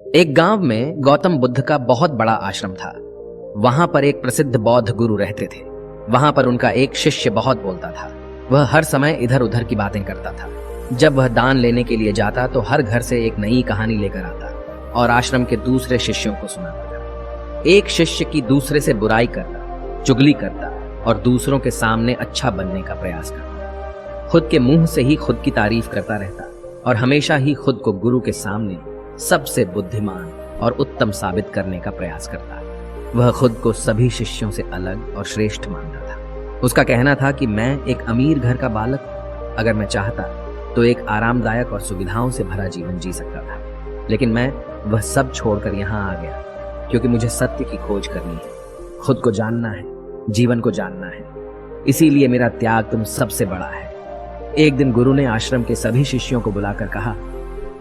एक गांव में गौतम बुद्ध का बहुत बड़ा आश्रम था। वहां पर एक प्रसिद्ध बौद्ध गुरु रहते थे। वहां पर उनका एक शिष्य बहुत बोलता था। वह हर समय इधर उधर की बातें करता था। जब वह दान लेने के लिए जाता तो हर घर से एक नई कहानी लेकर आता और आश्रम के दूसरे शिष्यों को सुनाता। एक शिष्य की दूसरे से बुराई करता, चुगली करता और दूसरों के सामने अच्छा बनने का प्रयास करता। खुद के मुंह से ही खुद की तारीफ करता रहता और हमेशा ही खुद को गुरु के सामने सबसे बुद्धिमान और उत्तम साबित करने का प्रयास करता। वह खुद को सभी शिष्यों से अलग और श्रेष्ठ मानता था। उसका कहना था कि मैं एक अमीर घर का बालक हूं। अगर मैं चाहता तो एक आरामदायक और सुविधाओं से भरा जीवन जी सकता था, लेकिन मैं वह सब छोड़कर यहाँ आ गया क्योंकि मुझे सत्य की खोज करनी है, खुद को जानना है, जीवन को जानना है। इसीलिए मेरा त्याग तुम सबसे बड़ा है। एक दिन गुरु ने आश्रम के सभी शिष्यों को बुलाकर कहा,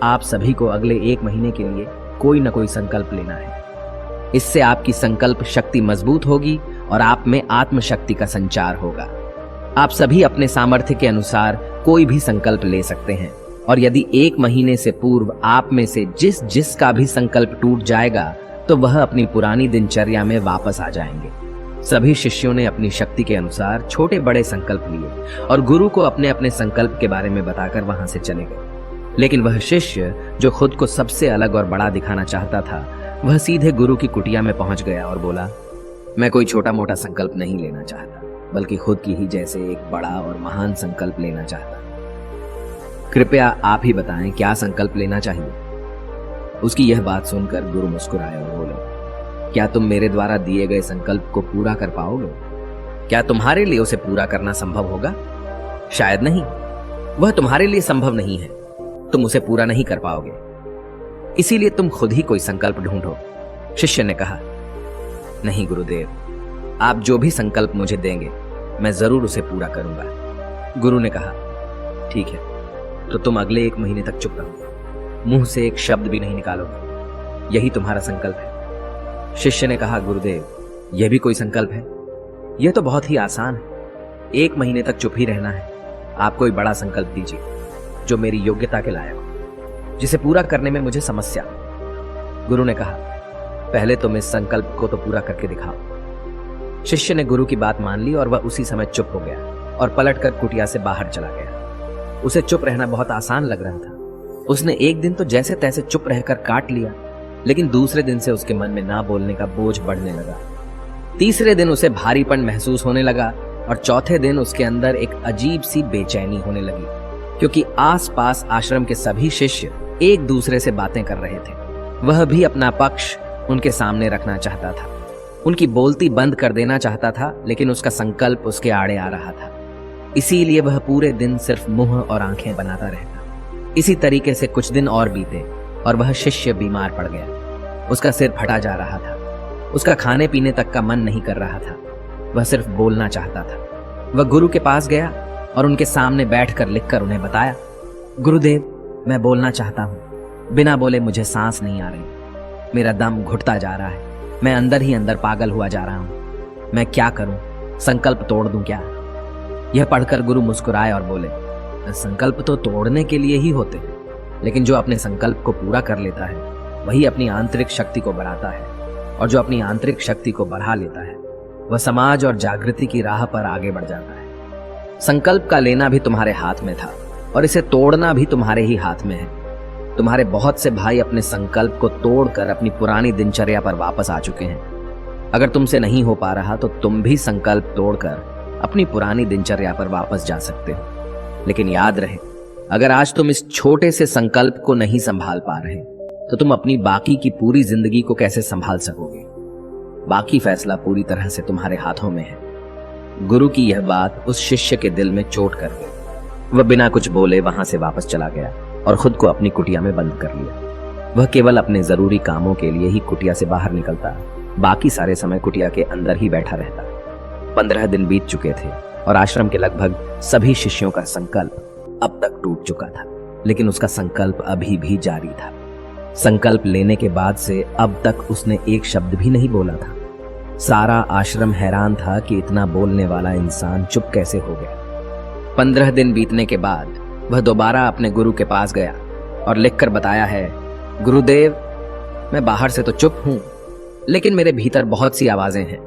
आप सभी को अगले 1 महीने के लिए कोई न कोई संकल्प लेना है। इससे आपकी संकल्प शक्ति मजबूत होगी और आप में आत्मशक्ति का संचार होगा। आप सभी अपने सामर्थ्य के अनुसार कोई भी संकल्प ले सकते हैं और यदि 1 महीने से पूर्व आप में से जिसका भी संकल्प टूट जाएगा तो वह अपनी पुरानी दिनचर्या में वापस आ जाएंगे। सभी शिष्यों ने अपनी शक्ति के अनुसार छोटे बड़े संकल्प लिए और गुरु को अपने अपने संकल्प के बारे में बताकर वहां से चले गए। लेकिन वह शिष्य जो खुद को सबसे अलग और बड़ा दिखाना चाहता था, वह सीधे गुरु की कुटिया में पहुंच गया और बोला, मैं कोई छोटा मोटा संकल्प नहीं लेना चाहता, बल्कि खुद की ही जैसे एक बड़ा और महान संकल्प लेना चाहता। कृपया आप ही बताएं क्या संकल्प लेना चाहिए। उसकी यह बात सुनकर गुरु मुस्कुराए और बोले, क्या तुम मेरे द्वारा दिए गए संकल्प को पूरा कर पाओगे? क्या तुम्हारे लिए उसे पूरा करना संभव होगा? शायद नहीं। वह तुम्हारे लिए संभव नहीं है। तुम उसे पूरा नहीं कर पाओगे, इसीलिए तुम खुद ही कोई संकल्प ढूंढो। शिष्य ने कहा, नहीं गुरुदेव, आप जो भी संकल्प मुझे देंगे मैं जरूर उसे पूरा करूंगा। गुरु ने कहा, ठीक है, तो तुम अगले 1 महीने तक चुप रहो, मुंह से एक शब्द भी नहीं निकालोगे, यही तुम्हारा संकल्प है। शिष्य ने कहा, गुरुदेव, यह भी कोई संकल्प है? यह तो बहुत ही आसान है। 1 महीने तक चुप ही रहना है। आप कोई बड़ा संकल्प दीजिए जो मेरी योग्यता के लायक हो, जिसे पूरा करने में मुझे समस्या हो। गुरु ने कहा, पहले तुम इस संकल्प को तो पूरा करके दिखाओ। शिष्य ने गुरु की बात मान ली और वह उसी समय चुप हो गया और पलटकर कुटिया से बाहर चला गया। उसे चुप रहना बहुत आसान लग रहा था। उसने एक दिन तो जैसे तैसे चुप रहकर काट लिया, लेकिन दूसरे दिन से उसके मन में ना बोलने का बोझ बढ़ने लगा। तीसरे दिन उसे भारीपन महसूस होने लगा और चौथे दिन उसके अंदर एक अजीब सी बेचैनी होने लगी, क्योंकि आसपास आश्रम के सभी शिष्य एक दूसरे से बातें कर रहे थे। वह भी अपना पक्ष उनके सामने रखना चाहता था, उनकी बोलती बंद कर देना चाहता था, लेकिन उसका संकल्प उसके आड़े आ रहा था। इसीलिए वह पूरे दिन सिर्फ मुंह और आंखें बनाता रहता। इसी तरीके से कुछ दिन और बीते और वह शिष्य बीमार पड़ गया। उसका सिर फटा जा रहा था। उसका खाने पीने तक का मन नहीं कर रहा था। वह सिर्फ बोलना चाहता था। वह गुरु के पास गया और उनके सामने बैठकर लिखकर उन्हें बताया, गुरुदेव, मैं बोलना चाहता हूँ, बिना बोले मुझे सांस नहीं आ रही, मेरा दम घुटता जा रहा है, मैं अंदर ही अंदर पागल हुआ जा रहा हूँ, मैं क्या करूं? संकल्प तोड़ दूं क्या? यह पढ़कर गुरु मुस्कुराए और बोले, संकल्प तो तोड़ने के लिए ही होते हैं, लेकिन जो अपने संकल्प को पूरा कर लेता है वही अपनी आंतरिक शक्ति को बढ़ाता है, और जो अपनी आंतरिक शक्ति को बढ़ा लेता है वह समाज और जागृति की राह पर आगे बढ़ जाता है। संकल्प का लेना भी तुम्हारे हाथ में था और इसे तोड़ना भी तुम्हारे ही हाथ में है। तुम्हारे बहुत से भाई अपने संकल्प को तोड़कर अपनी पुरानी दिनचर्या पर वापस आ चुके हैं। अगर तुमसे नहीं हो पा रहा तो तुम भी संकल्प तोड़कर अपनी पुरानी दिनचर्या पर वापस जा सकते हो। लेकिन याद रहे, अगर आज तुम इस छोटे से संकल्प को नहीं संभाल पा रहे तो तुम अपनी बाकी की पूरी जिंदगी को कैसे संभाल सकोगे? बाकी फैसला पूरी तरह से तुम्हारे हाथों में है। गुरु की यह बात उस शिष्य के दिल में चोट कर गई। वह बिना कुछ बोले वहां से वापस चला गया और खुद को अपनी कुटिया में बंद कर लिया। वह केवल अपने जरूरी कामों के लिए ही कुटिया से बाहर निकलता, बाकी सारे समय कुटिया के अंदर ही बैठा रहता। 15 दिन बीत चुके थे और आश्रम के लगभग सभी शिष्यों का संकल्प अब तक टूट चुका था, लेकिन उसका संकल्प अभी भी जारी था। संकल्प लेने के बाद से अब तक उसने एक शब्द भी नहीं बोला था। सारा आश्रम हैरान था कि इतना बोलने वाला इंसान चुप कैसे हो गया। 15 दिन बीतने के बाद वह दोबारा अपने गुरु के पास गया और लिखकर बताया है, गुरुदेव, मैं बाहर से तो चुप हूं, लेकिन मेरे भीतर बहुत सी आवाजें हैं,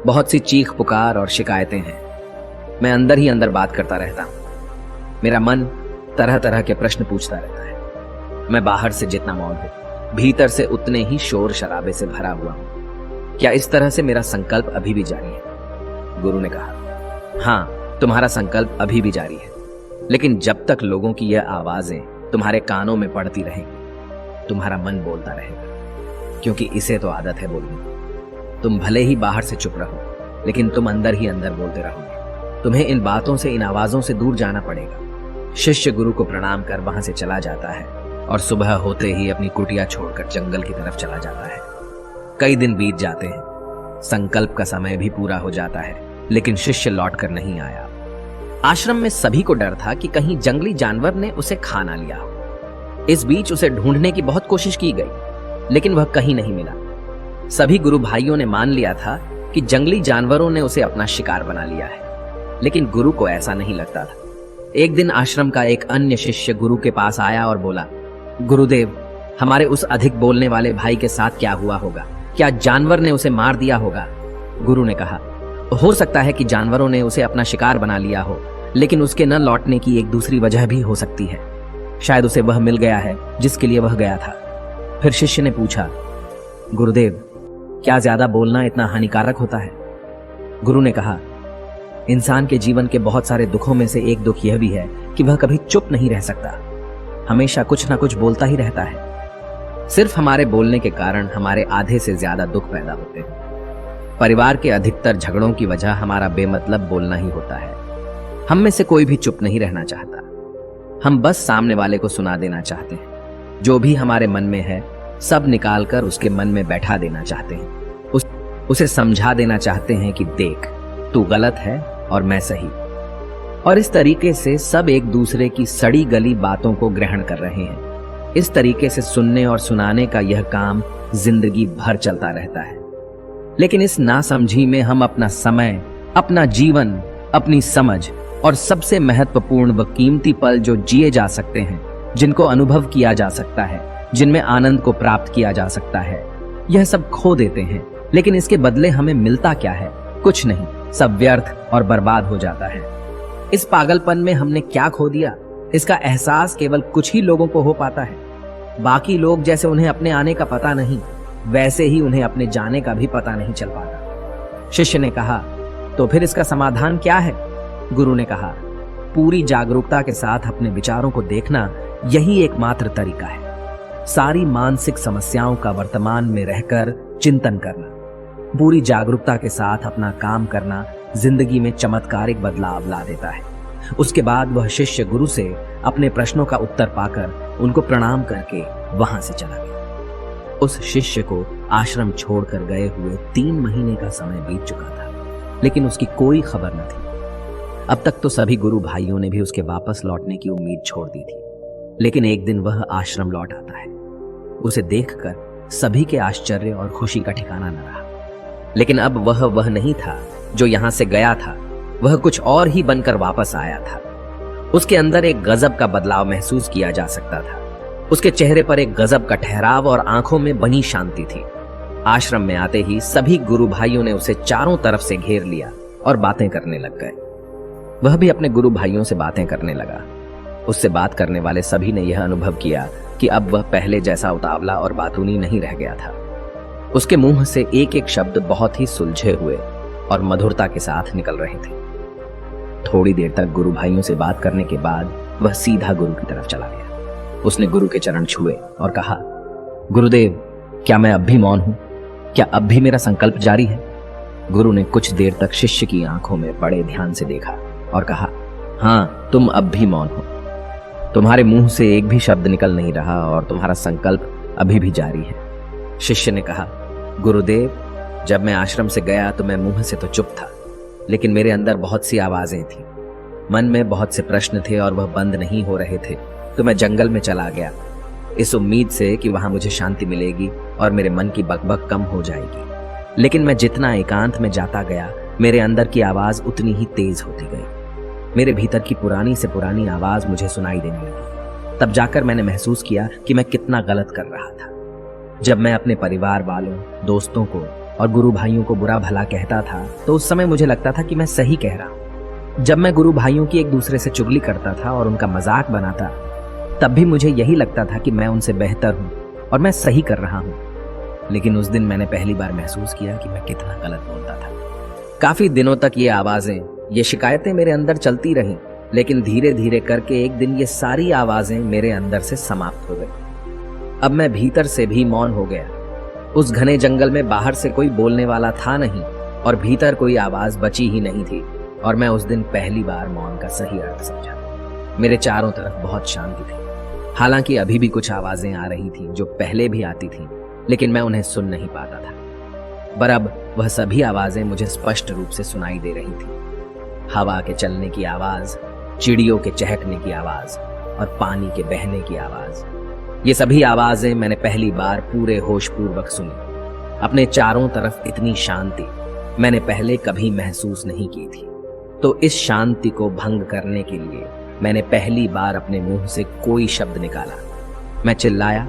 बहुत सी चीख पुकार और शिकायतें हैं। मैं अंदर ही अंदर बात करता रहता हूं। मेरा मन तरह तरह के प्रश्न पूछता रहता है। मैं बाहर से जितना मौन हूं, भीतर से उतने ही शोर शराबे से भरा हुआ हूं। क्या इस तरह से मेरा संकल्प अभी भी जारी है? गुरु ने कहा, हां, तुम्हारा संकल्प अभी भी जारी है, लेकिन जब तक लोगों की यह आवाजें तुम्हारे कानों में पड़ती रहेंगी, तुम्हारा मन बोलता रहेगा, क्योंकि इसे तो आदत है बोलने की। तुम भले ही बाहर से चुप रहो, लेकिन तुम अंदर ही अंदर बोलते रहोगे। तुम्हें इन बातों से, इन आवाजों से दूर जाना पड़ेगा। शिष्य गुरु को प्रणाम कर वहां से चला जाता है और सुबह होते ही अपनी कुटिया छोड़कर जंगल की तरफ चला जाता है। कई दिन बीत जाते हैं, संकल्प का समय भी पूरा हो जाता है, लेकिन शिष्य लौटकर नहीं आया। आश्रम में सभी को डर था कि कहीं जंगली जानवर ने उसे खा ना लिया हो। इस बीच उसे ढूंढने की बहुत कोशिश की गई, लेकिन वह कहीं नहीं मिला। सभी गुरु भाइयों ने मान लिया था कि जंगली जानवरों ने उसे अपना शिकार बना लिया है, लेकिन गुरु को ऐसा नहीं लगता था। एक दिन आश्रम का एक अन्य शिष्य गुरु के पास आया और बोला, गुरुदेव, हमारे उस अधिक बोलने वाले भाई के साथ क्या हुआ होगा? क्या जानवर ने उसे मार दिया होगा? गुरु ने कहा, हो सकता है कि जानवरों ने उसे अपना शिकार बना लिया हो, लेकिन उसके न लौटने की एक दूसरी वजह भी हो सकती है। शायद उसे वह मिल गया है जिसके लिए वह गया था। फिर शिष्य ने पूछा, गुरुदेव, क्या ज्यादा बोलना इतना हानिकारक होता है? गुरु ने कहा, इंसान के जीवन के बहुत सारे दुखों में से एक दुख यह भी है कि वह कभी चुप नहीं रह सकता, हमेशा कुछ ना कुछ बोलता ही रहता है। सिर्फ हमारे बोलने के कारण हमारे आधे से ज्यादा दुख पैदा होते हैं। परिवार के अधिकतर झगड़ों की वजह हमारा बेमतलब बोलना ही होता है। हम में से कोई भी चुप नहीं रहना चाहता। हम बस सामने वाले को सुना देना चाहते हैं। जो भी हमारे मन में है सब निकालकर उसके मन में बैठा देना चाहते हैं। उसे समझा देना चाहते हैं कि देख, तू गलत है और मैं सही। और इस तरीके से सब एक दूसरे की सड़ी गली बातों को ग्रहण कर रहे हैं। इस तरीके से सुनने और सुनाने का यह काम जिंदगी भर चलता रहता है। लेकिन इस नासमझी में हम अपना समय, अपना जीवन, अपनी समझ और सबसे महत्वपूर्ण व कीमती पल जो जिए जा सकते हैं, जिनको अनुभव किया जा सकता है, जिनमें आनंद को प्राप्त किया जा सकता है, यह सब खो देते हैं। लेकिन इसके बदले हमें मिलता क्या है? कुछ नहीं, सब व्यर्थ और बर्बाद हो जाता है। इस पागलपन में हमने क्या खो दिया, इसका एहसास केवल कुछ ही लोगों को हो पाता है। बाकी लोग जैसे उन्हें अपने आने का पता नहीं, वैसे ही उन्हें अपने जाने का भी पता नहीं चल पाता। शिष्य ने कहा, तो फिर इसका समाधान क्या है? गुरु ने कहा, पूरी जागरूकता के साथ अपने विचारों को देखना यही एकमात्र तरीका है। सारी मानसिक समस्याओं का वर्तमान में रहकर चिंतन करना, पूरी जागरूकता के साथ अपना काम करना जिंदगी में चमत्कारिक बदलाव ला देता है। उसके बाद वह शिष्य गुरु से अपने प्रश्नों का उत्तर पाकर उनको प्रणाम करके वहां से चला गया। उस शिष्य को आश्रम छोड़कर गए हुए 3 महीने का समय बीत चुका था, लेकिन उसकी कोई खबर न थी। अब तक तो सभी गुरु भाइयों ने भी उसके वापस लौटने की उम्मीद छोड़ दी थी, लेकिन एक दिन वह आश्रम लौट आता है। उसे देखकर सभी के आश्चर्य और खुशी का ठिकाना न रहा। लेकिन अब वह नहीं था जो यहां से गया था, वह कुछ और ही बनकर वापस आया था। उसके अंदर एक गजब का बदलाव महसूस किया जा सकता था। उसके चेहरे पर एक गजब का ठहराव और आंखों में बनी शांति थी। आश्रम में आते ही सभी गुरु भाइयों ने उसे चारों तरफ से घेर लिया और बातें करने लग गए। वह भी अपने गुरु भाइयों से बातें करने लगा। उससे बात करने वाले सभी ने यह अनुभव किया कि अब वह पहले जैसा उतावला और बातूनी नहीं रह गया था। उसके मुंह से एक एक शब्द बहुत ही सुलझे हुए और मधुरता के साथ निकल रहे थे। थोड़ी देर तक गुरु भाइयों से बात करने के बाद वह सीधा गुरु की तरफ चला गया। उसने गुरु के चरण छुए और कहा, गुरुदेव, क्या मैं अब भी मौन हूं? क्या अब भी मेरा संकल्प जारी है? गुरु ने कुछ देर तक शिष्य की आंखों में बड़े ध्यान से देखा और कहा, हाँ, तुम अब भी मौन हो। तुम्हारे मुंह से एक भी शब्द निकल नहीं रहा और तुम्हारा संकल्प अभी भी जारी है। शिष्य ने कहा, गुरुदेव, जब मैं आश्रम से गया तो मैं मुंह से तो चुप था, लेकिन मेरे अंदर बहुत सी आवाजें थी। मन में बहुत से प्रश्न थे और वह बंद नहीं हो रहे थे, तो मैं जंगल में चला गया, इस उम्मीद से कि वहां मुझे शांति मिलेगी और मेरे मन की बकबक कम हो जाएगी। लेकिन मैं जितना एकांत में जाता गया, मेरे अंदर की आवाज उतनी ही तेज होती गई। मेरे भीतर की पुरानी से पुरानी आवाज मुझे सुनाई देने लगी। तब जाकर मैंने महसूस किया कि मैं कितना गलत कर रहा था। जब मैं अपने परिवार वालों, दोस्तों को और गुरु भाइयों को बुरा भला कहता था तो उस समय मुझे लगता था कि मैं सही कह रहा हूं। जब मैं गुरु भाइयों की एक दूसरे से चुगली करता था और उनका मजाक बनाता, तब भी मुझे यही लगता था कि मैं उनसे बेहतर हूं और मैं सही कर रहा हूं। लेकिन उस दिन मैंने पहली बार महसूस किया कि मैं कितना गलत बोलता था। काफी दिनों तक ये आवाजें, ये शिकायतें मेरे अंदर चलती रहीं, लेकिन धीरे धीरे करके एक दिन ये सारी आवाजें मेरे अंदर से समाप्त हो गई। अब मैं भीतर से भी मौन हो गया। उस घने जंगल में बाहर से कोई बोलने वाला था नहीं और भीतर कोई आवाज बची ही नहीं थी, और मैं उस दिन पहली बार मौन का सही अर्थ समझा। मेरे चारों तरफ बहुत शांति थी। हालांकि अभी भी कुछ आवाजें आ रही थीं जो पहले भी आती थीं, लेकिन मैं उन्हें सुन नहीं पाता था। पर अब वह सभी आवाजें मुझे स्पष्ट रूप से सुनाई दे रही थीं। हवा के चलने की आवाज, चिड़ियों के चहकने की आवाज और पानी के बहने की आवाज। ये सभी आवाजें मैंने पहली बार पूरे होश पूर्वक सुनी। अपने चारों तरफ इतनी शांति मैंने पहले कभी महसूस नहीं की थी। तो इस शांति को भंग करने के लिए मैंने पहली बार अपने मुंह से कोई शब्द निकाला। मैं चिल्लाया,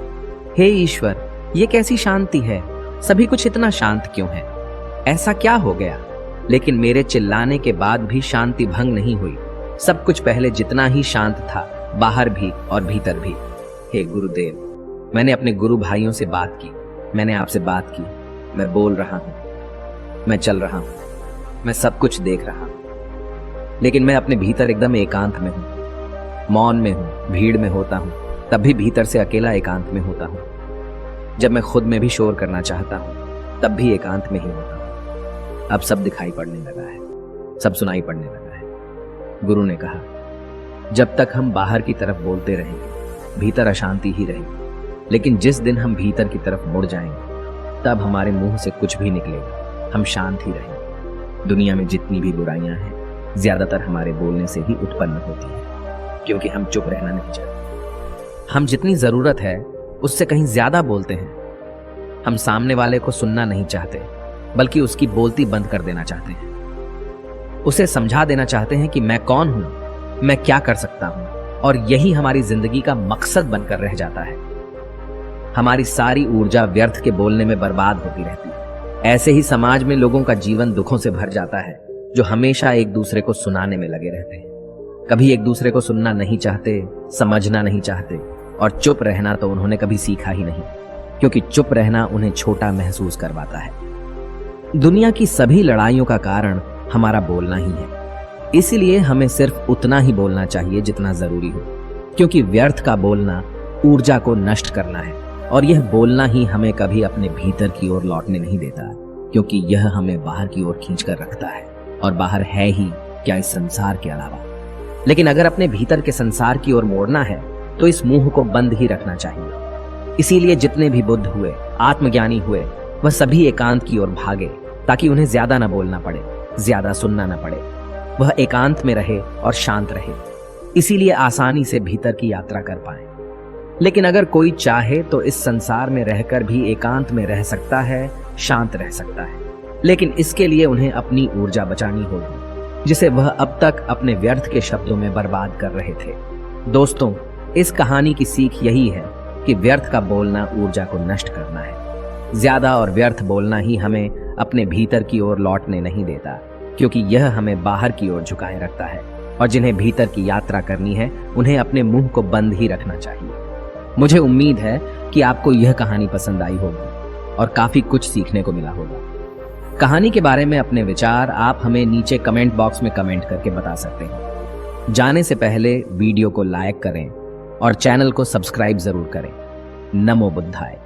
हे ईश्वर, ये कैसी शांति है? सभी कुछ इतना शांत क्यों है? ऐसा क्या हो गया? लेकिन मेरे चिल्लाने के बाद भी शांति भंग नहीं हुई। सब कुछ पहले जितना ही शांत था, बाहर भी और भीतर भी। हे गुरुदेव, मैंने अपने गुरु भाइयों से बात की, मैंने आपसे बात की। मैं बोल रहा हूं, मैं चल रहा हूं, मैं सब कुछ देख रहा हूं, लेकिन मैं अपने भीतर एकदम एकांत में हूं, मौन में हूं, भीड़ में होता हूं, तब भी भीतर से अकेला एकांत में होता हूं। जब मैं खुद में भी शोर करना चाहता हूं, तब भी एकांत में ही होता हूं। अब सब दिखाई पड़ने लगा है, सब सुनाई पड़ने लगा है। गुरु ने कहा, जब तक हम बाहर की तरफ बोलते रहेंगे, भीतर अशांति ही रहेगी। लेकिन जिस दिन हम भीतर की तरफ मुड़ जाएंगे, तब हमारे मुंह से कुछ भी निकलेगा, हम शांत ही रहेंगे। दुनिया में जितनी भी बुराइयां हैं, ज्यादातर हमारे बोलने से ही उत्पन्न होती है, क्योंकि हम चुप रहना नहीं चाहते। हम जितनी जरूरत है उससे कहीं ज्यादा बोलते हैं। हम सामने वाले को सुनना नहीं चाहते, बल्कि उसकी बोलती बंद कर देना चाहते हैं। उसे समझा देना चाहते हैं कि मैं कौन हूं, मैं क्या कर सकता हूं, और यही हमारी जिंदगी का मकसद बनकर रह जाता है। हमारी सारी ऊर्जा व्यर्थ के बोलने में बर्बाद होती रहती है। ऐसे ही समाज में लोगों का जीवन दुखों से भर जाता है, जो हमेशा एक दूसरे को सुनाने में लगे रहते हैं। कभी एक दूसरे को सुनना नहीं चाहते, समझना नहीं चाहते, और चुप रहना तो उन्होंने कभी सीखा ही नहीं, क्योंकि चुप रहना उन्हें छोटा महसूस करवाता है। दुनिया की सभी लड़ाइयों का कारण हमारा बोलना ही है। इसीलिए हमें सिर्फ उतना ही बोलना चाहिए जितना जरूरी हो, क्योंकि व्यर्थ का बोलना ऊर्जा को नष्ट करना है, और यह बोलना ही हमें कभी अपने भीतर की ओर लौटने नहीं देता, क्योंकि यह हमें बाहर की ओर खींचकर रखता है, और बाहर है ही क्या इस संसार के अलावा। लेकिन अगर अपने भीतर के संसार की ओर मोड़ना है तो इस मुंह को बंद ही रखना चाहिए। इसीलिए जितने भी बुद्ध हुए, आत्मज्ञानी हुए, वह सभी एकांत की ओर भागे, ताकि उन्हें ज्यादा न बोलना पड़े, ज्यादा सुनना न पड़े। वह एकांत में रहे और शांत रहे, इसीलिए आसानी से भीतर की यात्रा कर पाए। लेकिन अगर कोई चाहे तो इस संसार में रहकर भी एकांत में रह सकता है, शांत रह सकता है, लेकिन इसके लिए उन्हें अपनी ऊर्जा बचानी होगी, जिसे वह अब तक अपने व्यर्थ के शब्दों में बर्बाद कर रहे थे। दोस्तों, इस कहानी की सीख यही है कि व्यर्थ का बोलना ऊर्जा को नष्ट करना है। ज्यादा और व्यर्थ बोलना ही हमें अपने भीतर की ओर लौटने नहीं देता, क्योंकि यह हमें बाहर की ओर झुकाए रखता है, और जिन्हें भीतर की यात्रा करनी है उन्हें अपने मुंह को बंद ही रखना चाहिए। मुझे उम्मीद है कि आपको यह कहानी पसंद आई होगी और काफी कुछ सीखने को मिला होगा। कहानी के बारे में अपने विचार आप हमें नीचे कमेंट बॉक्स में कमेंट करके बता सकते हैं। जाने से पहले वीडियो को लाइक करें और चैनल को सब्सक्राइब जरूर करें। नमो बुद्धाय।